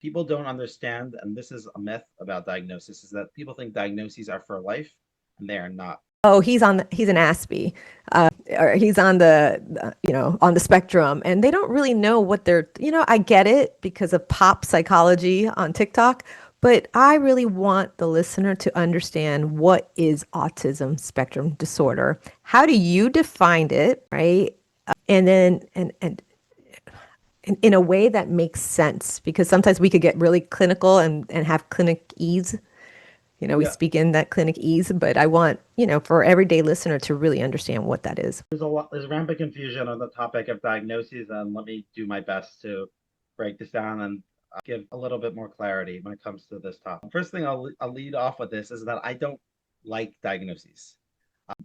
people don't understand, and this is a myth about diagnosis, is that people think diagnoses are for life, and they are not. Oh, he's an Aspie, or he's on on the spectrum, and they don't really know what I get it because of pop psychology on TikTok, but I really want the listener to understand what is autism spectrum disorder. How do you define it, right? And then and in a way that makes sense, because sometimes we could get really clinical and have clinic ease. We Yeah, speak in that clinic ease, but I want, for everyday listener to really understand what that is. there's rampant confusion on the topic of diagnoses, and let me do my best to break this down and give a little bit more clarity when it comes to this topic. First thing I'll lead off with this is that I don't like diagnoses.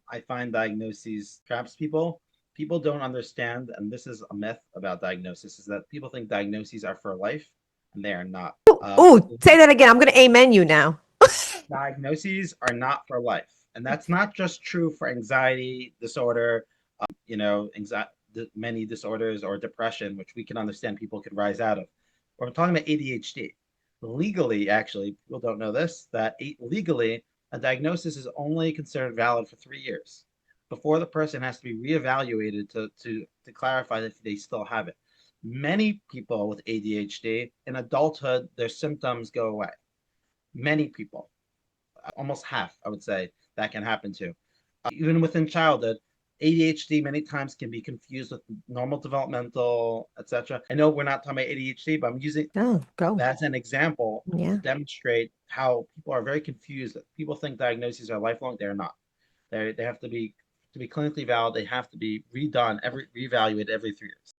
I find diagnoses traps people. People don't understand, and this is a myth about diagnosis, is that people think diagnoses are for life, and they are not. Oh, say that again. I'm going to amen you now. Diagnoses are not for life, and that's not just true for anxiety disorder, anxiety, many disorders, or depression, which we can understand people could rise out of. We're talking about ADHD. Legally, actually, people don't know this, that legally, a diagnosis is only considered valid for 3 years before the person has to be reevaluated to clarify if they still have it. Many people with ADHD in adulthood, their symptoms go away. Many people, almost half, I would say, that can happen to. Even within childhood, ADHD many times can be confused with normal developmental, etc. I know we're not talking about ADHD, but I'm using Oh, go. as an example to Yeah. demonstrate how people are very confused. People think diagnoses are lifelong. They're not. They have to be clinically valid. They have to be redone reevaluated every 3 years.